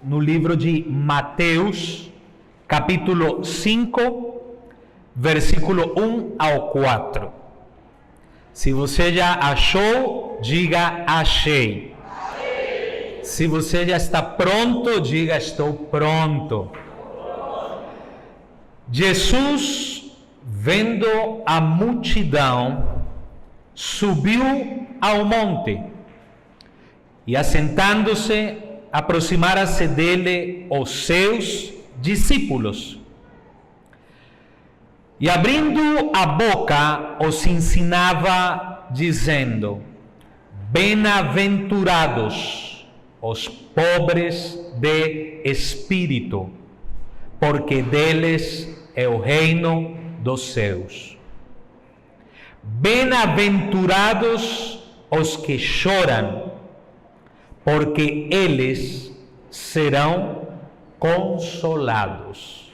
no livro de Mateus, capítulo 5, versículo 1 ao 4. Se você já achou, diga achei. Se você já está pronto, diga estou pronto. Jesus, vendo a multidão, subiu ao monte e, assentando-se, aproximaram-se dele os seus discípulos. E, abrindo a boca, os ensinava, dizendo: Bem-aventurados os pobres de espírito, porque deles é o reino dos céus. Bem-aventurados os que choram, porque eles serão consolados.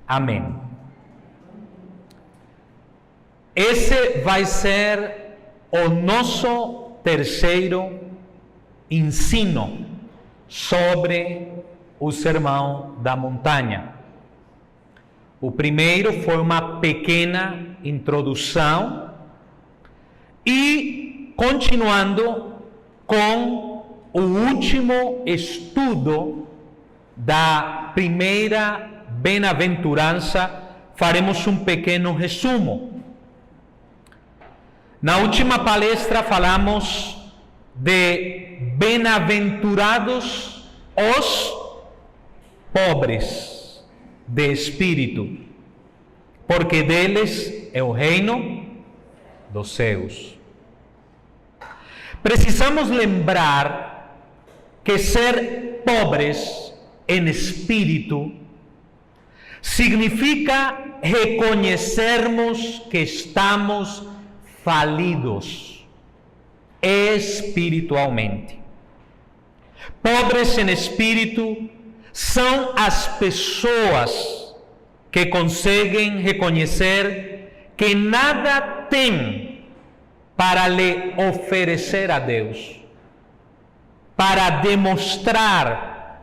Amém. Esse vai ser o nosso terceiro ensino sobre o Sermão da Montanha. O primeiro foi uma pequena introdução e, continuando com o último estudo da primeira bem-aventurança, faremos um pequeno resumo. Na última palestra falamos de bem-aventurados os pobres de espírito, porque deles é o reino dos céus. Precisamos lembrar que ser pobres em espírito significa reconhecermos que estamos falidos espiritualmente. Pobres em espírito são as pessoas que conseguem reconhecer que nada têm para lhe oferecer a Deus, para demonstrar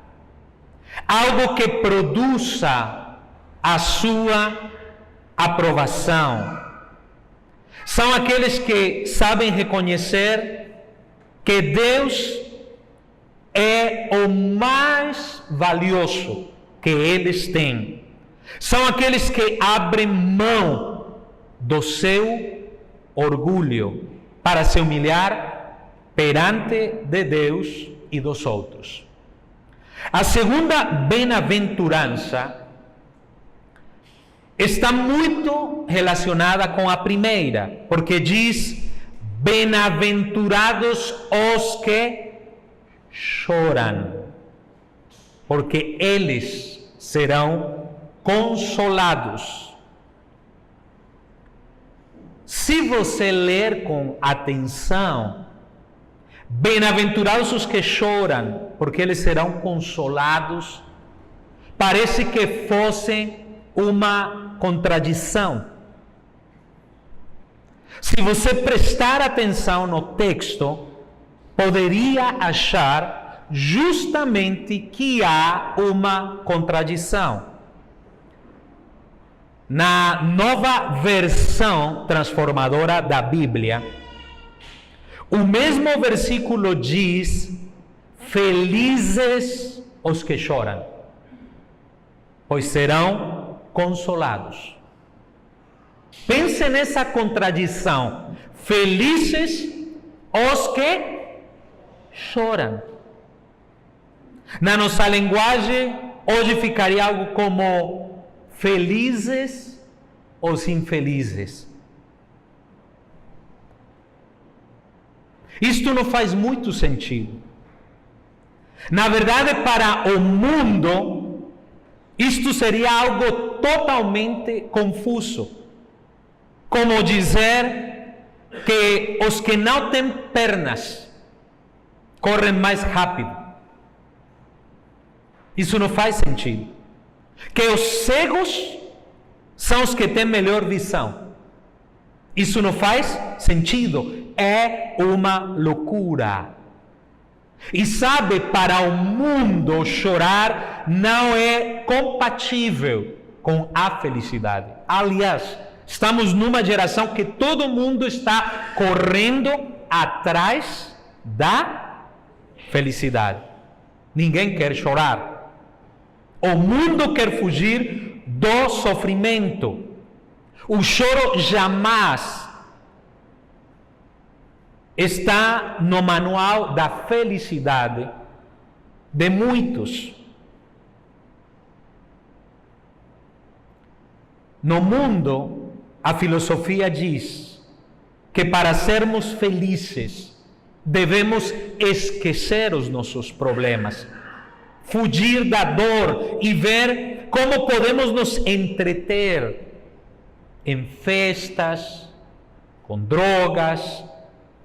algo que produza a sua aprovação. São aqueles que sabem reconhecer que Deus é o mais valioso que eles têm. São aqueles que abrem mão do seu orgulho para se humilhar perante de Deus e dos outros. A segunda bem-aventurança está muito relacionada com a primeira, porque diz: bem-aventurados os que choram, porque eles serão consolados. Se você ler com atenção, bem-aventurados os que choram, porque eles serão consolados, parece que fosse uma contradição. Se você prestar atenção no texto, poderia achar justamente que há uma contradição. Na nova versão transformadora da Bíblia, o mesmo versículo diz: felizes os que choram, pois serão consolados. Pense nessa contradição: felizes os que choram. Na nossa linguagem, hoje ficaria algo como: felizes os infelizes. Isto não faz muito sentido. Na verdade, para o mundo, isto seria algo totalmente confuso. Como dizer que os que não têm pernas correm mais rápido. Isso não faz sentido. Que os cegos são os que têm melhor visão. Isso não faz sentido. É uma loucura. E sabe, para o mundo, chorar não é compatível com a felicidade. Aliás, estamos numa geração que todo mundo está correndo atrás da felicidade. Ninguém quer chorar. O mundo quer fugir do sofrimento. O choro jamais está no manual da felicidade de muitos. No mundo, a filosofia diz que para sermos felizes, devemos esquecer os nossos problemas, fugir da dor e ver como podemos nos entreter em festas, com drogas,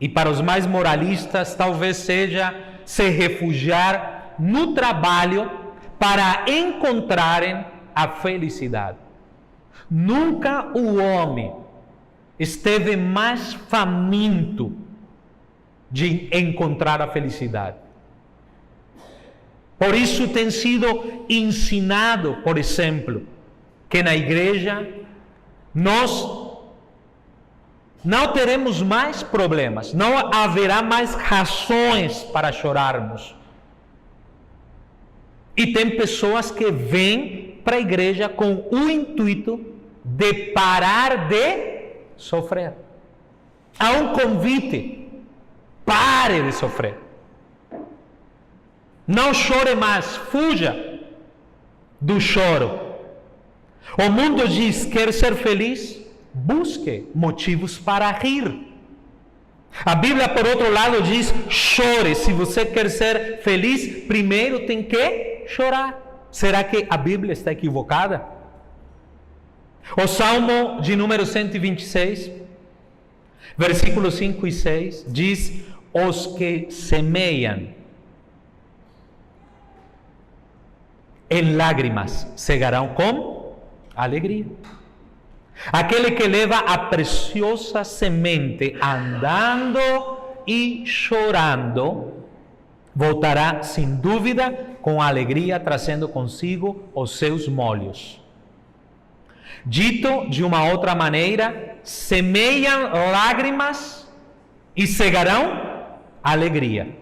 e para os mais moralistas, talvez seja se refugiar no trabalho para encontrarem a felicidade. Nunca o homem esteve mais faminto de encontrar a felicidade. Por isso tem sido ensinado, por exemplo, que na igreja nós não teremos mais problemas, não haverá mais razões para chorarmos. E tem pessoas que vêm para a igreja com o intuito de parar de sofrer. Há um convite: pare de sofrer. Não chore mais, fuja do choro. O mundo diz: quer ser feliz? Busque motivos para rir. A Bíblia, por outro lado, diz: chore. Se você quer ser feliz, primeiro tem que chorar. Será que a Bíblia está equivocada? O Salmo de número 126, versículos 5 e 6, diz: os que semeiam em lágrimas cegarão com alegria. Aquele que leva a preciosa semente andando e chorando, voltará sem dúvida com alegria, trazendo consigo os seus molhos. Dito de uma outra maneira, semeiam lágrimas e cegarão alegria.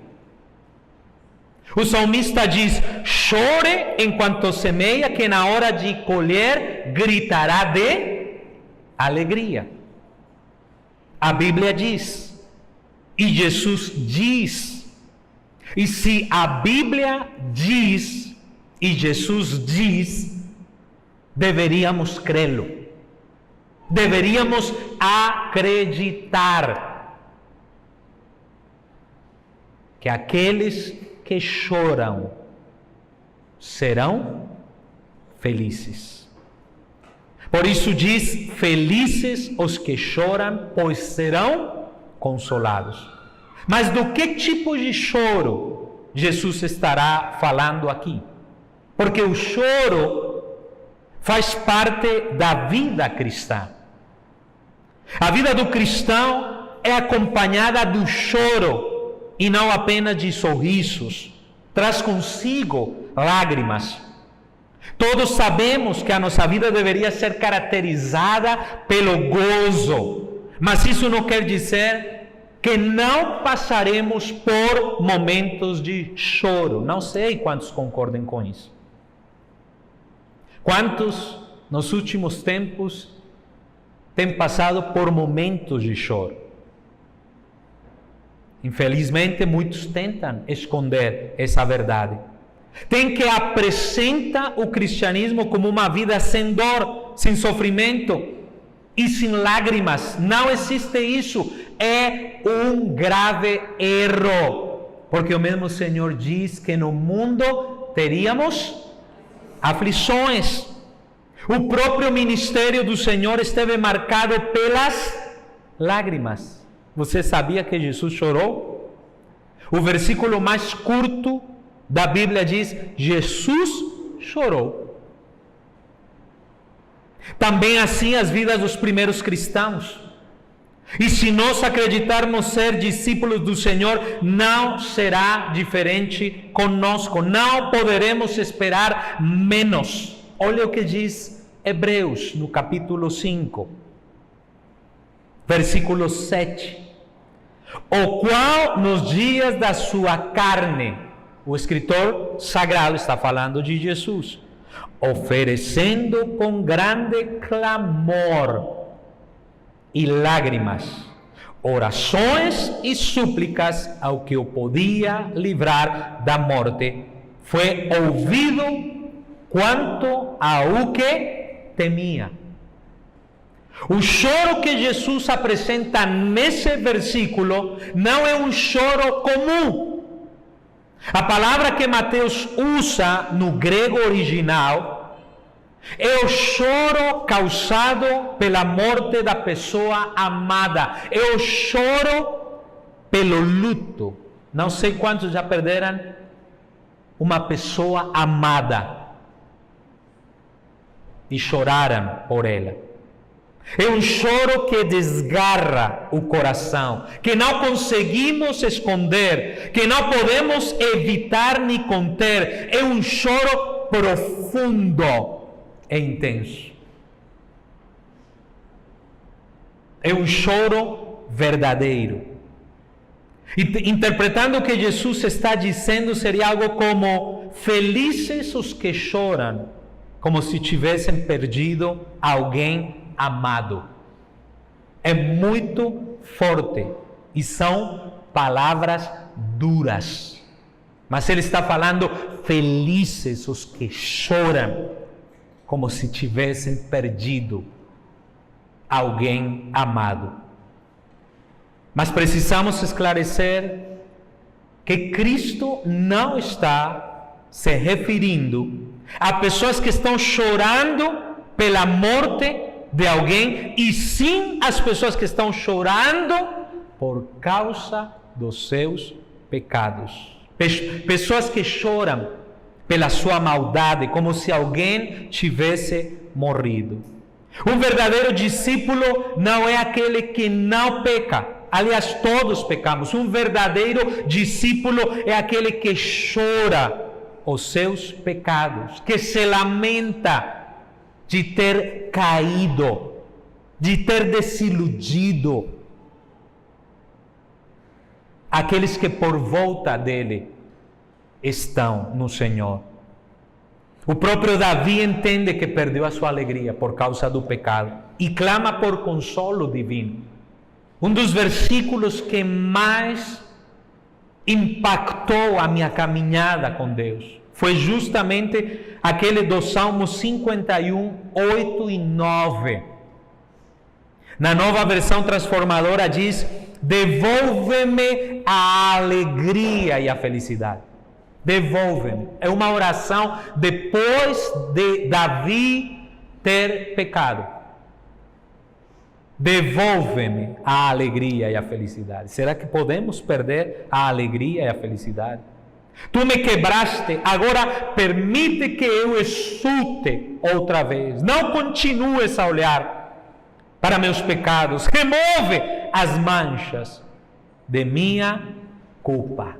O salmista diz: chore enquanto semeia, que na hora de colher gritará de alegria. A Bíblia diz, e Jesus diz, e se a Bíblia diz, e Jesus diz, deveríamos crê-lo, deveríamos acreditar que aqueles que choram serão felizes. Por isso diz: felizes os que choram, pois serão consolados. Mas do que tipo de choro Jesus estará falando aqui? Porque o choro faz parte da vida cristã. A vida do cristão é acompanhada do choro e não apenas de sorrisos. Traz consigo lágrimas. Todos sabemos que a nossa vida deveria ser caracterizada pelo gozo, mas isso não quer dizer que não passaremos por momentos de choro. Não sei quantos concordem com isso. Quantos nos últimos tempos têm passado por momentos de choro? Infelizmente, muitos tentam esconder essa verdade. Tem que apresentar o cristianismo como uma vida sem dor, sem sofrimento e sem lágrimas. Não existe isso. É um grave erro. Porque o mesmo Senhor diz que no mundo teríamos aflições. O próprio ministério do Senhor esteve marcado pelas lágrimas. Você sabia que Jesus chorou? O versículo mais curto da Bíblia diz: Jesus chorou. Também assim as vidas dos primeiros cristãos. E se nós acreditarmos ser discípulos do Senhor, não será diferente conosco. Não poderemos esperar menos. Olha o que diz Hebreus, no capítulo 5, versículo 7. O qual nos dias da sua carne, o escritor sagrado está falando de Jesus, oferecendo com grande clamor e lágrimas, orações e súplicas ao que o podia livrar da morte, foi ouvido quanto ao que temia. O choro que Jesus apresenta nesse versículo não é um choro comum. A palavra que Mateus usa no grego original é o choro causado pela morte da pessoa amada. É o choro pelo luto. Não sei quantos já perderam uma pessoa amada e choraram por ela. É um choro que desgarra o coração, que não conseguimos esconder, que não podemos evitar nem conter. É um choro profundo e intenso. É um choro verdadeiro. Interpretando o que Jesus está dizendo, seria algo como: felizes os que choram, como se tivessem perdido alguém amado. É muito forte e são palavras duras. Mas ele está falando: felizes os que choram, como se tivessem perdido alguém amado. Mas precisamos esclarecer que Cristo não está se referindo a pessoas que estão chorando pela morte de alguém, e sim as pessoas que estão chorando por causa dos seus pecados. Pessoas que choram pela sua maldade, como se alguém tivesse morrido. Um verdadeiro discípulo não é aquele que não peca. Aliás, todos pecamos. Um verdadeiro discípulo é aquele que chora os seus pecados, que se lamenta de ter caído, de ter desiludido aqueles que por volta dele estão no Senhor. O próprio Davi entende que perdeu a sua alegria por causa do pecado e clama por consolo divino. Um dos versículos que mais impactou a minha caminhada com Deus foi justamente aquele do Salmo 51, 8 e 9. Na Nova Versão Transformadora diz: devolve-me a alegria e a felicidade. Devolve-me. É uma oração depois de Davi ter pecado. Devolve-me a alegria e a felicidade. Será que podemos perder a alegria e a felicidade? Tu me quebraste, agora permite que eu exulte outra vez. Não continues a olhar para meus pecados. Remove as manchas de minha culpa.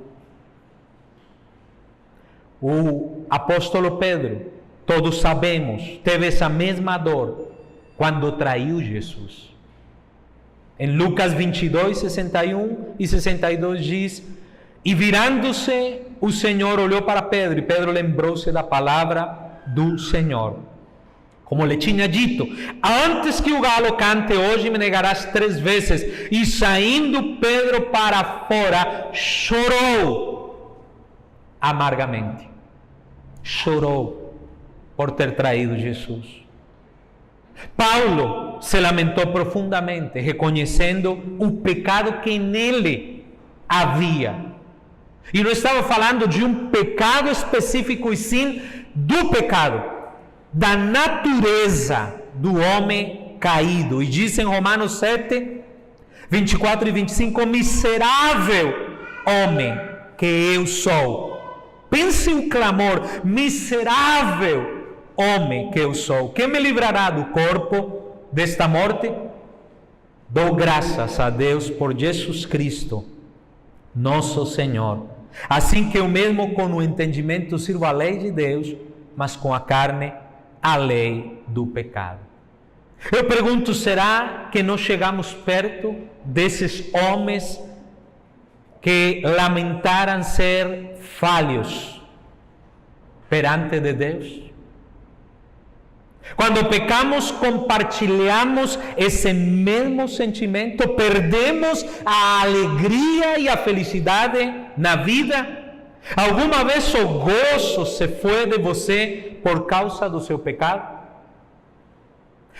O apóstolo Pedro, todos sabemos, teve essa mesma dor quando traiu Jesus. Em Lucas 22, 61 e 62 diz: e virando-se, o Senhor olhou para Pedro, e Pedro lembrou-se da palavra do Senhor. Como lhe tinha dito: antes que o galo cante, hoje me negarás 3 vezes. E saindo Pedro para fora, chorou amargamente. Chorou por ter traído Jesus. Paulo se lamentou profundamente, reconhecendo o pecado que nele havia. E não estava falando de um pecado específico, e sim do pecado, da natureza do homem caído. E diz em Romanos 7, 24 e 25: miserável homem que eu sou. Pense o clamor: miserável homem que eu sou. Quem me livrará do corpo desta morte? Dou graças a Deus por Jesus Cristo, nosso Senhor. Assim que eu mesmo com o entendimento sirvo a lei de Deus, mas com a carne a lei do pecado. Eu pergunto, será que nós chegamos perto desses homens que lamentaram ser falhos perante de Deus? Quando pecamos, compartilhamos esse mesmo sentimento, perdemos a alegria e a felicidade na vida. Alguma vez o gozo se foi de você por causa do seu pecado?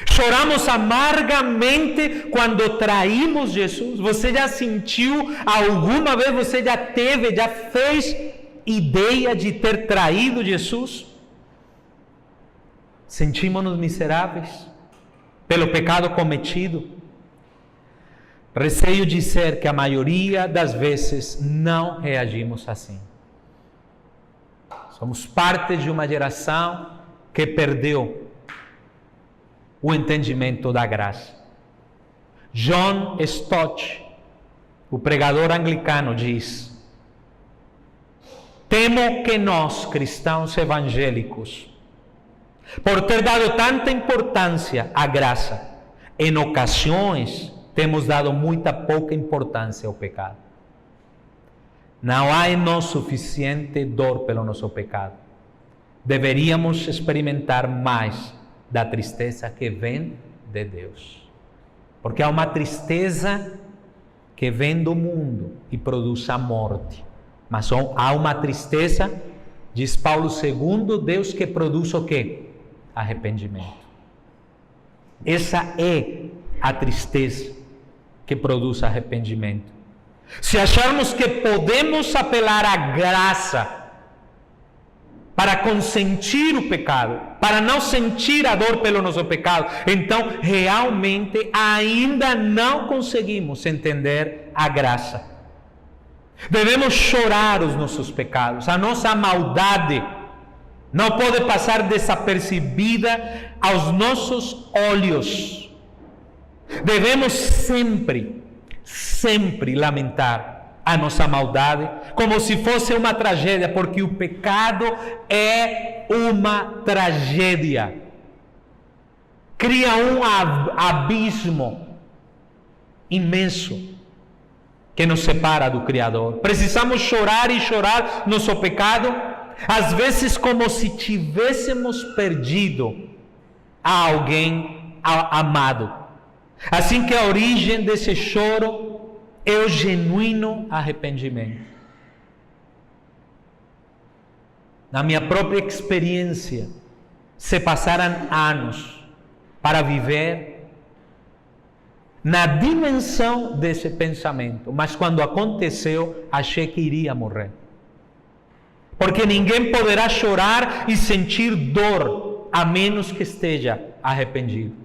Choramos amargamente quando traímos Jesus. Você já sentiu alguma vez, você já fez ideia de ter traído Jesus? Sentimos-nos miseráveis pelo pecado cometido. Receio dizer que a maioria das vezes não reagimos assim. Somos parte de uma geração que perdeu o entendimento da graça. John Stott, o pregador anglicano, diz: temo que nós, cristãos evangélicos, por ter dado tanta importância à graça, em ocasiões temos dado muita pouca importância ao pecado. Não há em nós suficiente dor pelo nosso pecado. Deveríamos experimentar mais da tristeza que vem de Deus. Porque há uma tristeza que vem do mundo e produz a morte. Mas há uma tristeza, diz Paulo, segundo Deus, que produz o quê? Arrependimento. Essa é a tristeza que produz arrependimento. Se acharmos que podemos apelar à graça para consentir o pecado, para não sentir a dor pelo nosso pecado, então realmente ainda não conseguimos entender a graça. Devemos chorar os nossos pecados, a nossa maldade não pode passar desapercebida aos nossos olhos. Devemos sempre lamentar a nossa maldade, como se fosse uma tragédia, porque o pecado é uma tragédia. Cria um abismo imenso que nos separa do Criador. Precisamos chorar e chorar nosso pecado, às vezes como se tivéssemos perdido a alguém amado. Assim que a origem desse choro é o genuíno arrependimento. Na minha própria experiência, se passaram anos para viver na dimensão desse pensamento, mas quando aconteceu, achei que iria morrer. Porque ninguém poderá chorar e sentir dor a menos que esteja arrependido.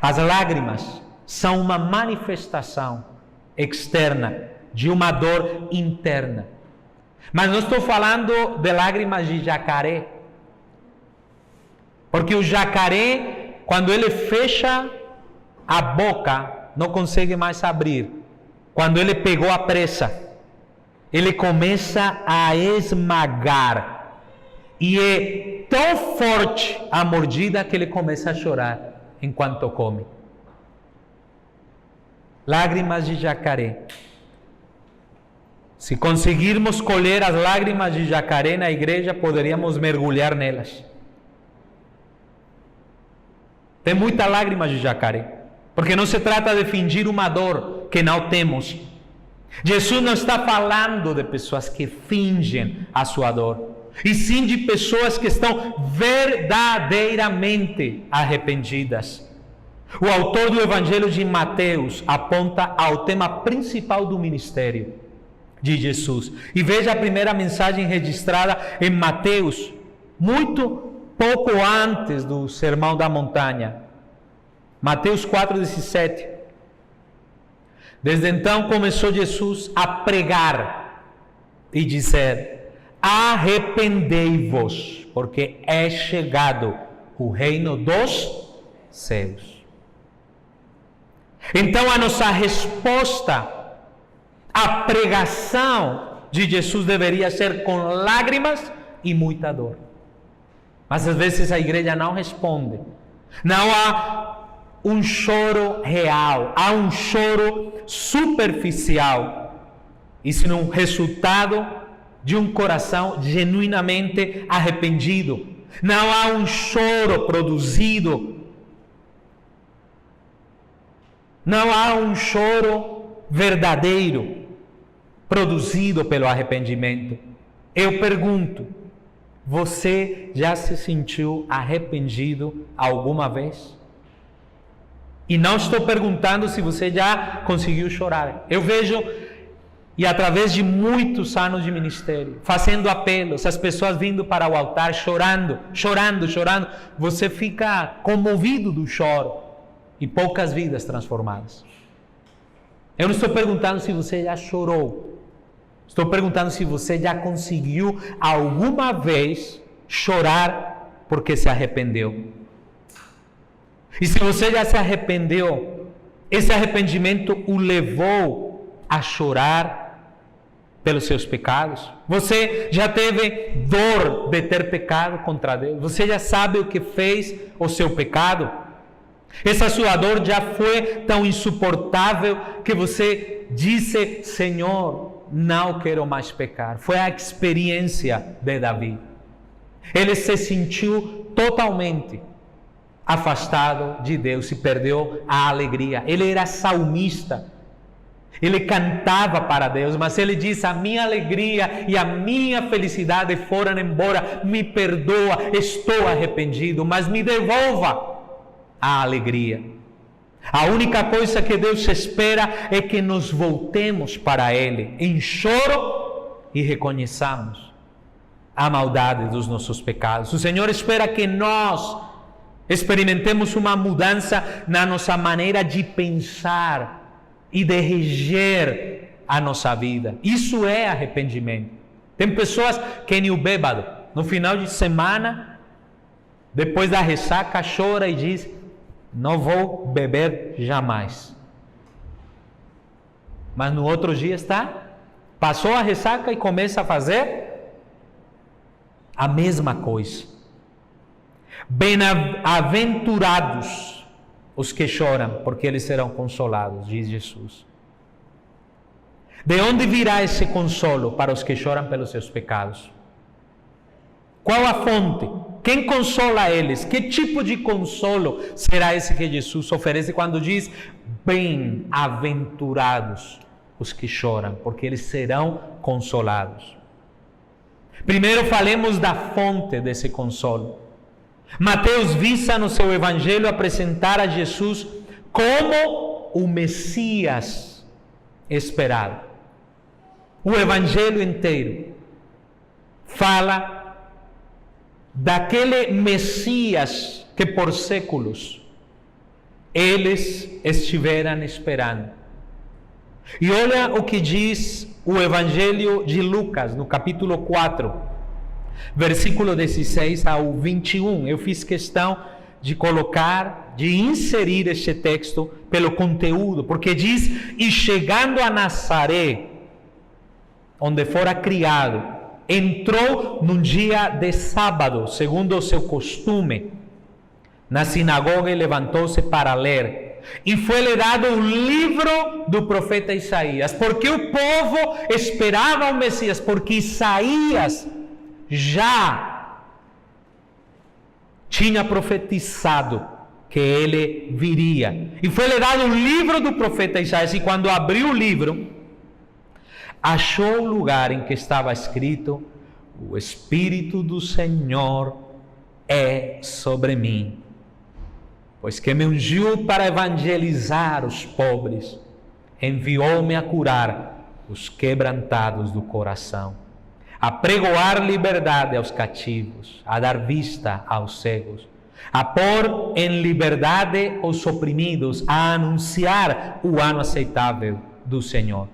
As lágrimas são uma manifestação externa de uma dor interna. Mas não estou falando de lágrimas de jacaré. Porque o jacaré, quando ele fecha a boca, não consegue mais abrir. Quando ele pegou a presa, ele começa a esmagar. E é tão forte a mordida que ele começa a chorar enquanto come. Lágrimas de jacaré. Se conseguirmos colher as lágrimas de jacaré na igreja, poderíamos mergulhar nelas. Tem muita lágrima de jacaré, porque não se trata de fingir uma dor que não temos. Jesus não está falando de pessoas que fingem a sua dor, e sim de pessoas que estão verdadeiramente arrependidas. O autor do Evangelho de Mateus aponta ao tema principal do ministério de Jesus. E veja a primeira mensagem registrada em Mateus, muito pouco antes do Sermão da Montanha. Mateus 4,17. Desde então começou Jesus a pregar e dizer: arrependei-vos, porque é chegado o reino dos céus. Então a nossa resposta à pregação de Jesus deveria ser com lágrimas e muita dor. Mas às vezes a igreja não responde. Não há um choro real, há um choro superficial. Isso é um resultado de um coração genuinamente arrependido. Não há um choro produzido. Não há um choro verdadeiro produzido pelo arrependimento. Eu pergunto, você já se sentiu arrependido alguma vez? E não estou perguntando se você já conseguiu chorar. Eu vejo, e através de muitos anos de ministério, fazendo apelos, as pessoas vindo para o altar, chorando, você fica comovido do choro, e poucas vidas transformadas. Eu não estou perguntando se você já chorou, estou perguntando se você já conseguiu alguma vez chorar porque se arrependeu. E se você já se arrependeu, esse arrependimento o levou a chorar pelos seus pecados? Você já teve dor de ter pecado contra Deus? Você já sabe o que fez o seu pecado? Essa sua dor já foi tão insuportável que você disse: Senhor, não quero mais pecar. Foi a experiência de Davi. Ele se sentiu totalmente afastado de Deus e perdeu a alegria. Ele era salmista. Ele cantava para Deus, mas ele diz: a minha alegria e a minha felicidade foram embora. Me perdoa, estou arrependido, mas me devolva a alegria. A única coisa que Deus espera é que nos voltemos para Ele em choro e reconheçamos a maldade dos nossos pecados. O Senhor espera que nós experimentemos uma mudança na nossa maneira de pensar e de reger a nossa vida. Isso é arrependimento. Tem pessoas que nem o bêbado, no final de semana, depois da ressaca, chora e diz: não vou beber jamais. Mas no outro dia passou a ressaca e começa a fazer a mesma coisa. Bem-aventurados os que choram, porque eles serão consolados, diz Jesus. De onde virá esse consolo para os que choram pelos seus pecados? Qual a fonte? Quem consola eles? Que tipo de consolo será esse que Jesus oferece quando diz: bem-aventurados os que choram, porque eles serão consolados? Primeiro falemos da fonte desse consolo. Mateus visa no seu evangelho apresentar a Jesus como o Messias esperado. O evangelho inteiro fala daquele Messias que por séculos eles estiveram esperando. E olha o que diz o Evangelho de Lucas, no capítulo 4, versículo 16 ao 21. Eu fiz questão de inserir este texto pelo conteúdo, porque diz: e chegando a Nazaré, onde fora criado, entrou num dia de sábado, segundo o seu costume, na sinagoga, e levantou-se para ler. E foi-lhe dado o livro do profeta Isaías, porque o povo esperava o Messias, porque Isaías já tinha profetizado que ele viria. E foi-lhe dado o livro do profeta Isaías, e quando abriu o livro, achou o lugar em que estava escrito: o Espírito do Senhor é sobre mim, pois que me ungiu para evangelizar os pobres, enviou-me a curar os quebrantados do coração, a pregoar liberdade aos cativos, a dar vista aos cegos, a pôr em liberdade os oprimidos, a anunciar o ano aceitável do Senhor.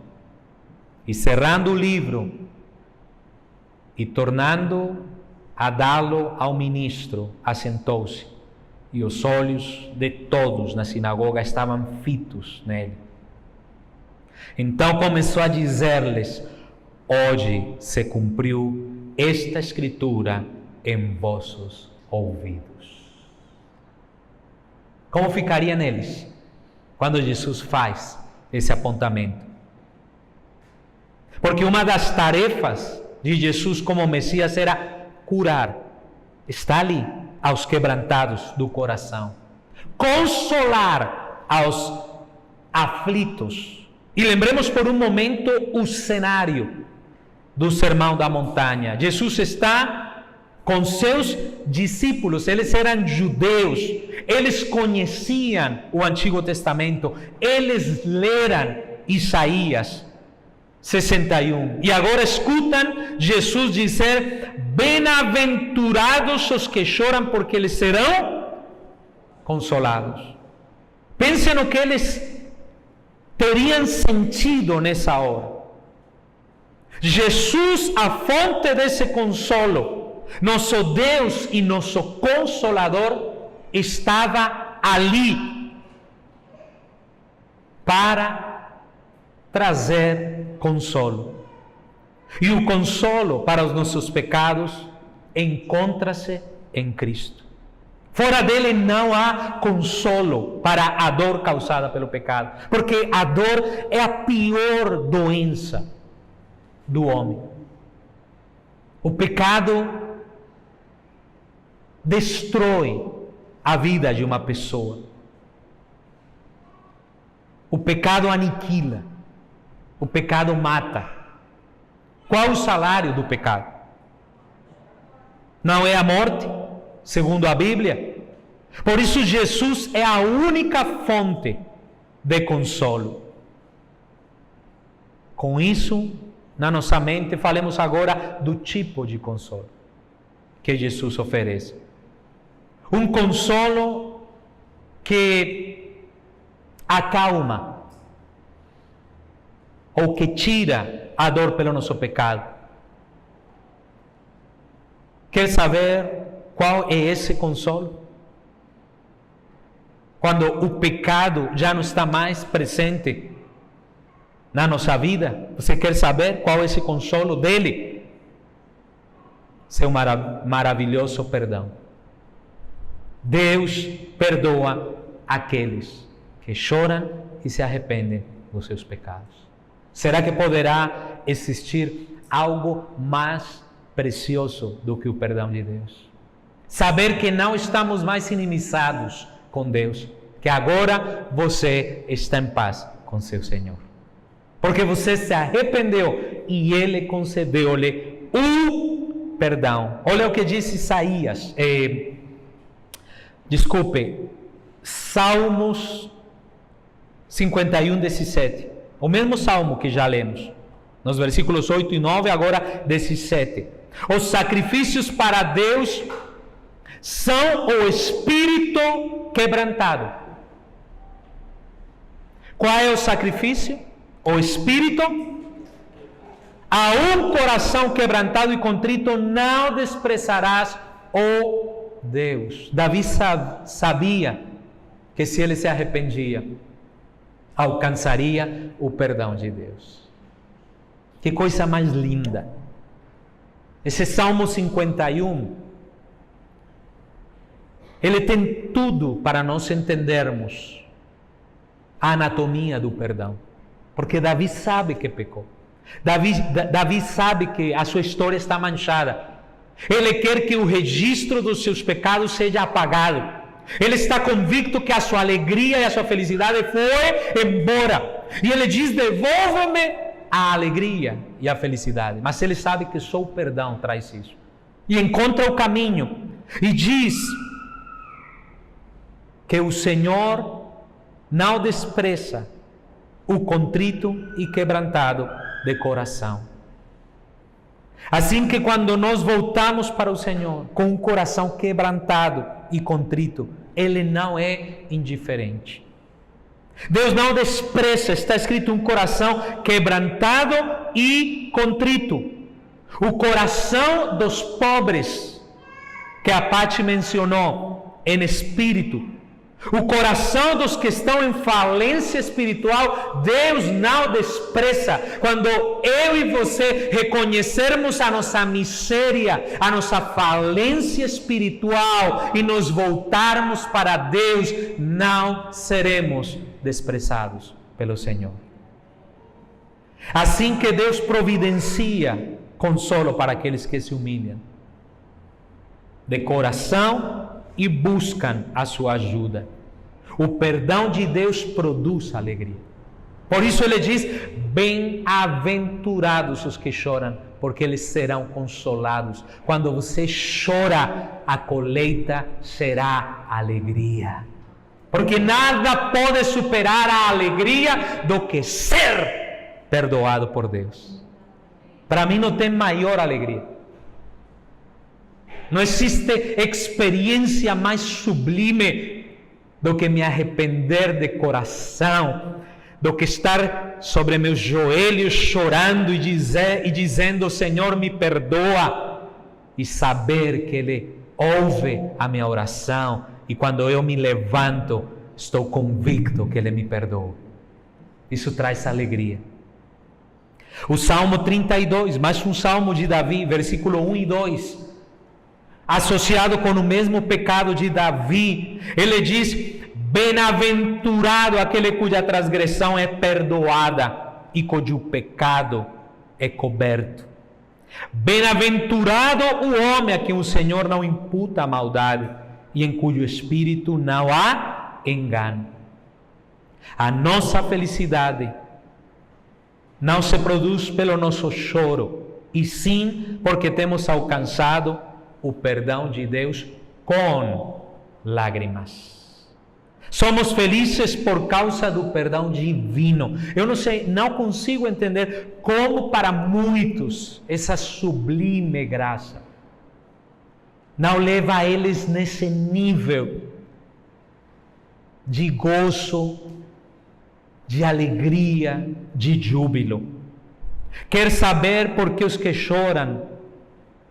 E cerrando o livro e tornando a dá-lo ao ministro, assentou-se. e os olhos de todos na sinagoga estavam fitos nele. Então começou a dizer-lhes: hoje se cumpriu esta escritura em vossos ouvidos. Como ficaria neles quando Jesus faz esse apontamento? Porque uma das tarefas de Jesus como Messias era curar, está ali, aos quebrantados do coração, consolar aos aflitos. E lembremos por um momento o cenário do Sermão da Montanha. Jesus está com seus discípulos, eles eram judeus, eles conheciam o Antigo Testamento, eles leram Isaías 61. E agora escutam Jesus dizer: bem-aventurados os que choram, porque eles serão consolados. Pensem no que eles teriam sentido nessa hora. Jesus, a fonte desse consolo, nosso Deus e nosso Consolador, estava ali para trazer consolo. E o consolo para os nossos pecados encontra-se em Cristo. Fora dele não há consolo para a dor causada pelo pecado, porque a dor é a pior doença do homem. O pecado destrói a vida de uma pessoa. O pecado aniquila. O pecado mata. Qual o salário do pecado? Não é a morte, segundo a Bíblia? Por isso Jesus é a única fonte de consolo. Com isso na nossa mente, falemos agora do tipo de consolo que Jesus oferece. Um consolo que acalma ou que tira a dor pelo nosso pecado. Quer saber qual é esse consolo? Quando o pecado já não está mais presente na nossa vida, você quer saber qual é esse consolo dele? Seu maravilhoso perdão. Deus perdoa aqueles que choram e se arrependem dos seus pecados. Será que poderá existir algo mais precioso do que o perdão de Deus? Saber que não estamos mais inimizados com Deus, que agora você está em paz com seu Senhor. Porque você se arrependeu e Ele concedeu-lhe o perdão. Olha o que diz Isaías. Salmos 51, 17. O mesmo salmo que já lemos. Nos versículos 8 e 9, agora 17. Os sacrifícios para Deus são o espírito quebrantado. Qual é o sacrifício? O espírito. A um coração quebrantado e contrito não desprezarás, ó Deus. Davi sabia que se ele se arrependia, alcançaria o perdão de Deus. Que coisa mais linda. Esse Salmo 51, ele tem tudo para nós entendermos a anatomia do perdão. Porque Davi sabe que pecou. Davi sabe que a sua história está manchada. Ele quer que o registro dos seus pecados seja apagado. Ele está convicto que a sua alegria e a sua felicidade foi embora. E ele diz: devolva-me a alegria e a felicidade. Mas ele sabe que só o perdão traz isso. E encontra o caminho. E diz que o Senhor não despreza o contrito e quebrantado de coração. Assim que quando nós voltamos para o Senhor com um coração quebrantado e contrito, Ele não é indiferente. Deus não despreza, está escrito, um coração quebrantado e contrito. O coração dos pobres, que a Paty mencionou, em espírito. O coração dos que estão em falência espiritual, Deus não despreza. Quando eu e você reconhecermos a nossa miséria, a nossa falência espiritual e nos voltarmos para Deus, não seremos desprezados pelo Senhor. Assim que Deus providencia consolo para aqueles que se humilham de coração e buscam a sua ajuda. O perdão de Deus produz alegria. Por isso ele diz: bem-aventurados os que choram, porque eles serão consolados. Quando você chora, a colheita será alegria. Porque nada pode superar a alegria do que ser perdoado por Deus. Para mim não tem maior alegria. Não existe experiência mais sublime do que me arrepender de coração, do que estar sobre meus joelhos chorando e dizendo: Senhor, me perdoa, e saber que Ele ouve a minha oração, e quando eu me levanto, estou convicto que Ele me perdoa. Isso traz alegria. O Salmo 32, mais um salmo de Davi, versículo 1 e 2, associado com o mesmo pecado de Davi, ele diz: bem-aventurado aquele cuja transgressão é perdoada e cujo pecado é coberto. Bem-aventurado o homem a quem o Senhor não imputa a maldade e em cujo espírito não há engano. A nossa felicidade não se produz pelo nosso choro, e sim porque temos alcançado o perdão de Deus com lágrimas. Somos felizes por causa do perdão divino. Eu não sei, não consigo entender como para muitos essa sublime graça não leva eles nesse nível de gozo, de alegria, de júbilo. Quer saber por que os que choram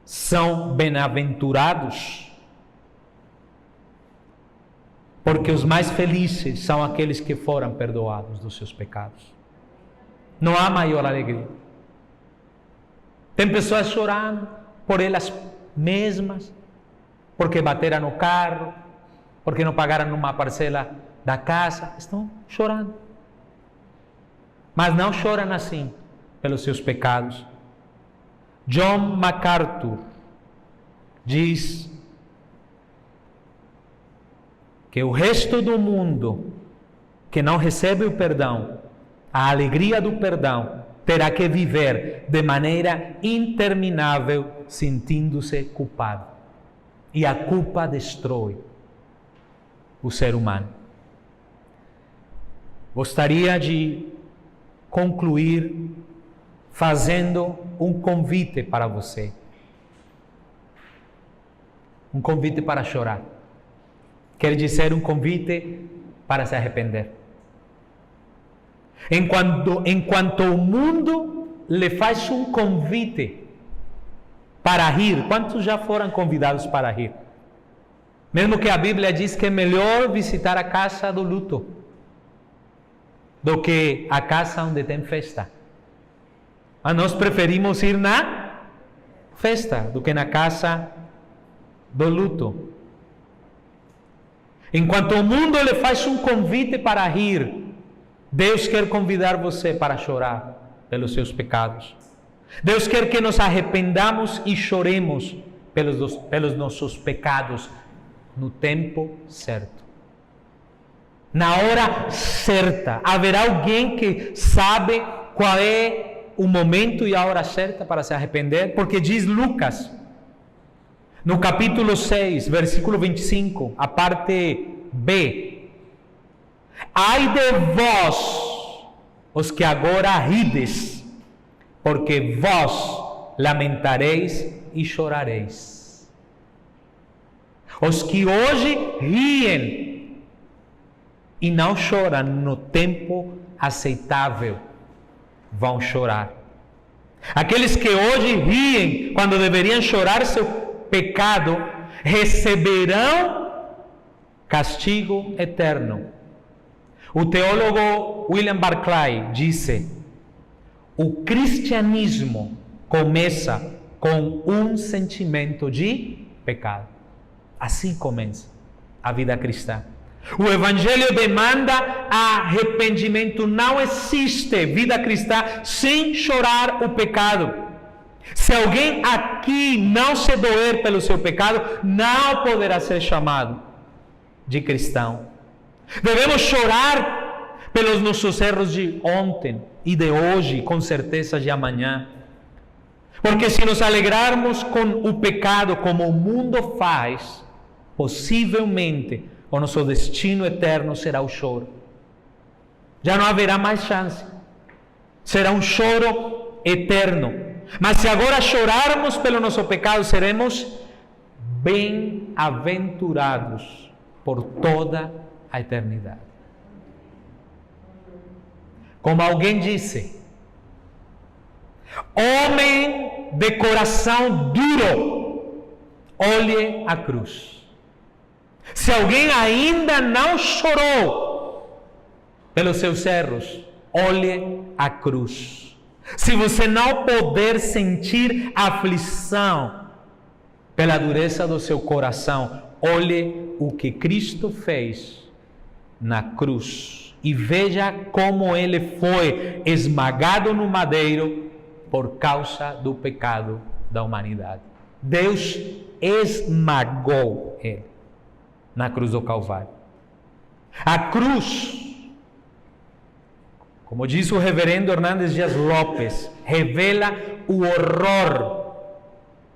são bem-aventurados? Porque os mais felizes são aqueles que foram perdoados dos seus pecados. Não há maior alegria. Tem pessoas chorando por elas mesmas, porque bateram no carro, porque não pagaram uma parcela da casa. Estão chorando. Mas não choram assim pelos seus pecados. John MacArthur diz que o resto do mundo que não recebe o perdão, a alegria do perdão, terá que viver de maneira interminável sentindo-se culpado. E a culpa destrói o ser humano. Gostaria de concluir fazendo um convite para você. Um convite para chorar. Quer dizer, um convite para se arrepender. Enquanto o mundo lhe faz um convite para rir, quantos já foram convidados para rir? Mesmo que a Bíblia diz que é melhor visitar a casa do luto do que a casa onde tem festa. Mas nós preferimos ir na festa do que na casa do luto. Enquanto o mundo lhe faz um convite para rir, Deus quer convidar você para chorar pelos seus pecados. Deus quer que nos arrependamos e choremos pelos nossos pecados no tempo certo. Na hora certa. Haverá alguém que sabe qual é o momento e a hora certa para se arrepender? Porque diz Lucas, no capítulo 6, versículo 25, a parte B: ai de vós, os que agora rides, porque vós lamentareis e chorareis. Os que hoje riem e não choram no tempo aceitável, vão chorar. Aqueles que hoje riem quando deveriam chorar seu pecado, receberão castigo eterno. O teólogo William Barclay disse: o cristianismo começa com um sentimento de pecado. Assim começa a vida cristã. O Evangelho demanda arrependimento. Não existe vida cristã sem chorar o pecado. Se alguém aqui não se doer pelo seu pecado, não poderá ser chamado de cristão. Devemos chorar pelos nossos erros de ontem e de hoje, com certeza de amanhã. Porque se nos alegrarmos com o pecado como o mundo faz, possivelmente o nosso destino eterno será o choro. Já não haverá mais chance. Será um choro eterno. Mas se agora chorarmos pelo nosso pecado, seremos bem-aventurados por toda a eternidade. Como alguém disse: homem de coração duro, olhe a cruz. Se alguém ainda não chorou pelos seus erros, olhe a cruz. Se você não puder sentir aflição pela dureza do seu coração, olhe o que Cristo fez na cruz e veja como ele foi esmagado no madeiro por causa do pecado da humanidade. Deus esmagou ele na cruz do Calvário. A cruz, como diz o reverendo Hernandes Dias Lopes, revela o horror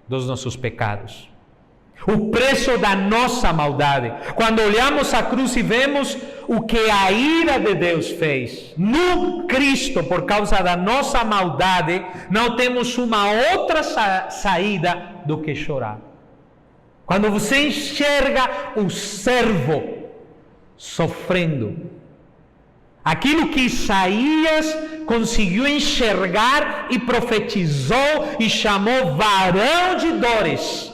dos nossos pecados, o preço da nossa maldade. Quando olhamos a cruz e vemos o que a ira de Deus fez no Cristo por causa da nossa maldade, não temos uma outra saída do que chorar. Quando você enxerga o servo sofrendo, aquilo que Isaías conseguiu enxergar e profetizou e chamou varão de dores,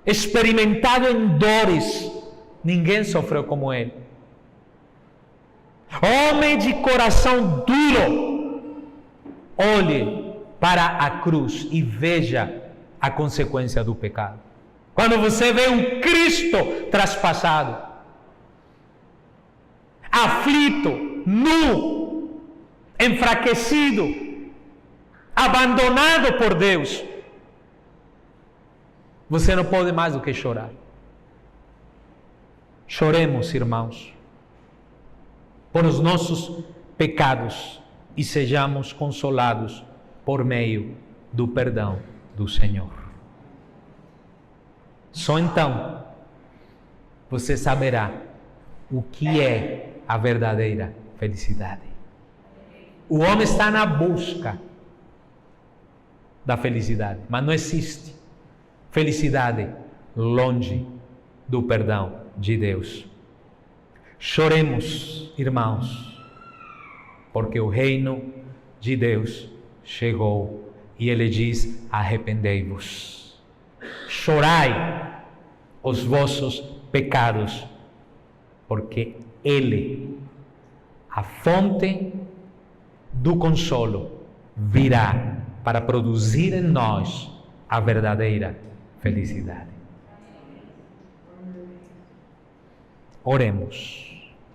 experimentado em dores, ninguém sofreu como ele. Homem de coração duro, olhe para a cruz e veja a consequência do pecado. Quando você vê um Cristo traspassado, aflito, nu, enfraquecido, abandonado por Deus, você não pode mais do que chorar. Choremos, irmãos, por os nossos pecados e sejamos consolados por meio do perdão do Senhor. Só então você saberá o que é a verdadeira felicidade. O homem está na busca da felicidade, mas não existe felicidade longe do perdão de Deus. Choremos, irmãos, porque o reino de Deus chegou e ele diz: arrependei-vos. Chorai os vossos pecados, porque Ele, a fonte do consolo, virá para produzir em nós a verdadeira felicidade. Oremos.